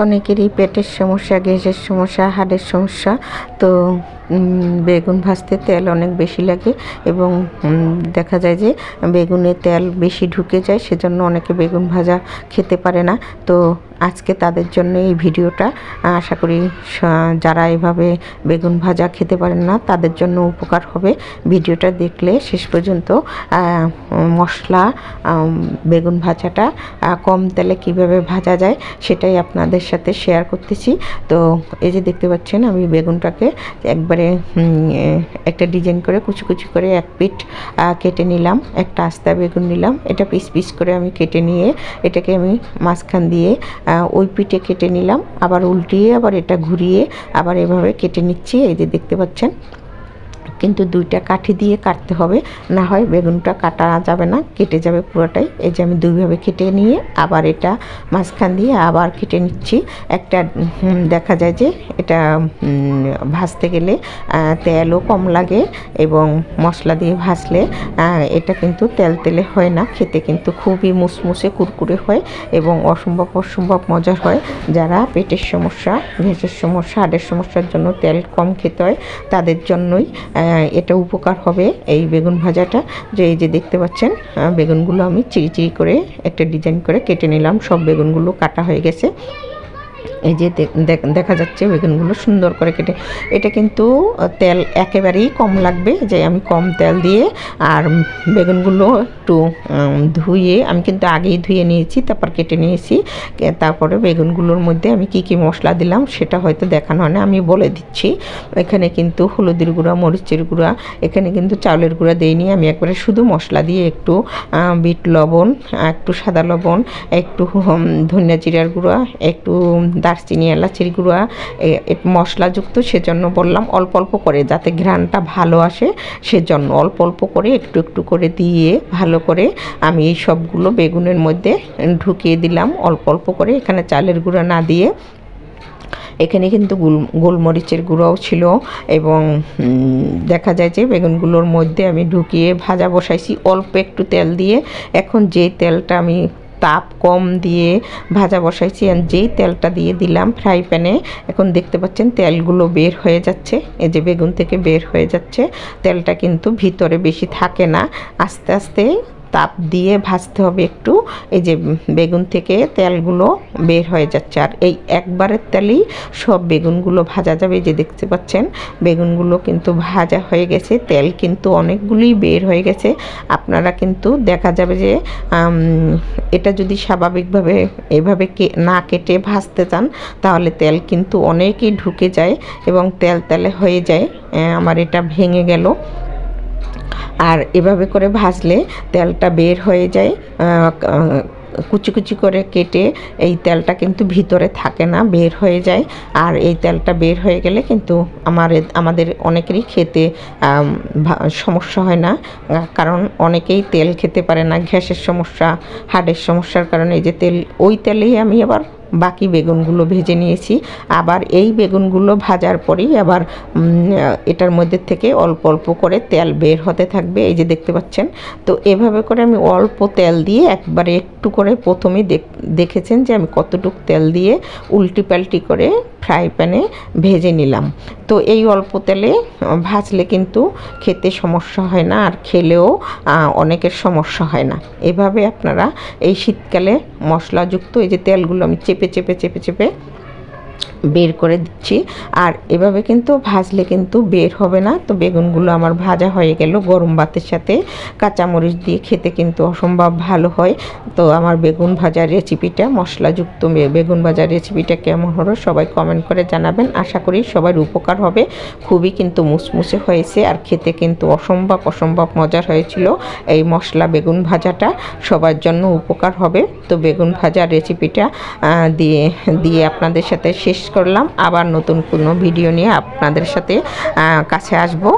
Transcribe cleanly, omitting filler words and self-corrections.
অনেকেরই পেটের সমস্যা, গ্যাসের সমস্যা, হাড়ের সমস্যা। তো বেগুন ভাজতে তেল অনেক বেশি লাগে এবং দেখা যায় যে বেগুনে তেল বেশি ঢুকে যায়, সেজন্য অনেকে বেগুন ভাজা খেতে পারে না। তো আজকে তাদের জন্য এই ভিডিওটা। আশা করি যারা এভাবে বেগুন ভাজা খেতে পারেন না তাদের জন্য উপকার হবে। ভিডিওটা দেখলে শেষ পর্যন্ত মশলা বেগুন ভাজাটা কম তেলে কিভাবে ভাজা যায় সেটাই আপনাদের সাথে শেয়ার করতেছি। তো এই যে দেখতে পাচ্ছেন আমি বেগুনটাকে একবারে একটা ডিজাইন করে কুচি কুচি করে এক পিঠ কেটে নিলাম। একটা আস্তা বেগুন নিলাম, এটা পিস পিস করে আমি কেটে নিয়ে এটাকে আমি মাঝখান দিয়ে ওই পিঠে কেটে নিলাম, আবার উল্টিয়ে আবার এটা ঘুরিয়ে আবার এভাবে কেটে নিচ্ছি। এই যে দেখতে পাচ্ছেন, কিন্তু দুইটা কাঠি দিয়ে কাটতে হবে, না হয় বেগুনটা কাটা যাবে না, কেটে যাবে পুরোটাই। এই যে আমি দুইভাবে কেটে নিয়ে আবার এটা মাঝখান দিয়ে আবার কেটে নিচ্ছি। একটা দেখা যায় যে এটা ভাজতে গেলে তেলও কম লাগে এবং মশলা দিয়ে ভাজলে এটা কিন্তু তেল তেলে হয় না, খেতে কিন্তু খুবই মুসমুসে কুরকুরে হয় এবং অসম্ভব মজার হয়। যারা পেটের সমস্যা, গ্যাসের সমস্যা, হাড়ের সমস্যার জন্য তেল কম খেতে হয় তাদের জন্যই এটা উপকার হবে এই বেগুন ভাজাটা। যে এই যে দেখতে পাচ্ছেন বেগুনগুলো আমি চিরি চিরি করে একটা ডিজাইন করে কেটে নিলাম। সব বেগুনগুলো কাটা হয়ে গেছে। এই যে দেখা যাচ্ছে বেগুনগুলো সুন্দর করে কেটে, এটা কিন্তু তেল একেবারেই কম লাগবে। যে আমি কম তেল দিয়ে আর বেগুনগুলো একটু ধুয়ে, আমি কিন্তু আগেই ধুয়ে নিয়েছি, তারপর কেটে নিয়েছি। তারপরে বেগুনগুলোর মধ্যে আমি কি কি মশলা দিলাম সেটা হয়তো দেখানো হয় না, আমি বলে দিচ্ছি। এখানে কিন্তু হলুদের গুঁড়া, মরিচের গুঁড়া, এখানে কিন্তু চাউলের গুঁড়া দিইনি, আমি একবারে শুধু মশলা দিয়ে একটু বিট লবণ, একটু সাদা লবণ, একটু ধনিয়া জিরার গুঁড়া, একটু দারচিনি, এলাচির গুঁড়া মশলাযুক্ত, সেজন্য বললাম অল্প অল্প করে, যাতে ঘ্রাণটা ভালো আসে সেজন্য অল্প অল্প করে একটু একটু করে দিয়ে ভালো করে আমি এই সবগুলো বেগুনের মধ্যে ঢুকিয়ে দিলাম অল্প অল্প করে। এখানে চালের গুঁড়া না দিয়ে এখানে কিন্তু গোলমরিচের গুঁড়োও ছিল এবং দেখা যায় যে বেগুনগুলোর মধ্যে আমি ঢুকিয়ে ভাজা বসাইছি অল্প একটু তেল দিয়ে। এখন যে তেলটা আমি তাপ কম দিয়ে ভাজা বসাইছি, যেই তেলটা দিয়ে দিলাম ফ্রাই প্যানে, এখন দেখতে পাচ্ছেন তেলগুলো বের হয়ে যাচ্ছে। এই যে বেগুন থেকে বের হয়ে যাচ্ছে, তেলটা কিন্তু ভিতরে বেশি থাকে না, আস্তে আস্তে তাপ দিয়ে ভাজতে হবে একটু। এই যে বেগুন থেকে তেলগুলো বের হয়ে যাচ্ছে, আর এই একবারের তেলেই সব বেগুনগুলো ভাজা যাবে। যে দেখতে পাচ্ছেন বেগুনগুলো কিন্তু ভাজা হয়ে গেছে, তেল কিন্তু অনেকগুলোই বের হয়ে গেছে। আপনারা কিন্তু দেখা যাবে যে এটা যদি স্বাভাবিকভাবে এভাবে না কেটে ভাজতে চান তাহলে তেল কিন্তু অনেকই ঢুকে যায় এবং তেল তেলে হয়ে যায়। আমার এটা ভেঙে গেল। আর এভাবে করে ভাজলে তেলটা বের হয়ে যায়, কুচি কুচি করে কেটে এই তেলটা কিন্তু ভিতরে থাকে না, বের হয়ে যায়। আর এই তেলটা বের হয়ে গেলে কিন্তু আমাদের অনেকেরই খেতে সমস্যা হয় না, কারণ অনেকেই তেল খেতে পারে না, গ্যাসের সমস্যা, হার্টের সমস্যার কারণে। এই যে ওই তেলেই আমি আবার বাকি বেগুনগুলো ভেজে নিয়েছি। আবার এই বেগুনগুলো ভাজার পরেই আবার এটার মধ্যে থেকে অল্প অল্প করে তেল বের হতে থাকবে। এই যে দেখতে পাচ্ছেন। তো এভাবে করে আমি অল্প তেল দিয়ে একবারে একটু করে প্রথমেই দেখেছেন যে আমি কতটুকু তেল দিয়ে উল্টি পাল্টি করে ফ্রাই প্যানে ভেজে নিলাম। তো এই অল্প তেলে ভাজলে কিন্তু খেতে সমস্যা হয় না, আর খেলেও অনেকের সমস্যা হয় না। এভাবে আপনারা এই শীতকালে মশলাযুক্ত এই যে তেলগুলো আমি চেপে চেপে চেপে চেপে বের করে দিচ্ছি। আর এভাবে কিন্তু ভাজলে কিন্তু বের হবে না। তো বেগুনগুলো আমার ভাজা হয়ে গেল, গরম ভাতের সাথে কাঁচামরিচ দিয়ে খেতে কিন্তু অসম্ভব ভালো হয়। তো আমার বেগুন ভাজার রেসিপিটা, মশলাযুক্ত বেগুন ভাজার রেসিপিটা কেমন হলো সবাই কমেন্ট করে জানাবেন। আশা করি সবার উপকার হবে। খুবই কিন্তু মুসমুসে হয়েছে আর খেতে কিন্তু অসম্ভব মজার হয়েছিল। এই মশলা বেগুন ভাজাটা সবার জন্য উপকার হবে। তো বেগুন ভাজার রেসিপিটা দিয়ে আপনাদের সাথে শেষ করলাম। আবার নতুন কোনো ভিডিও নিয়ে আপনাদের সাথে কাছে আসবো।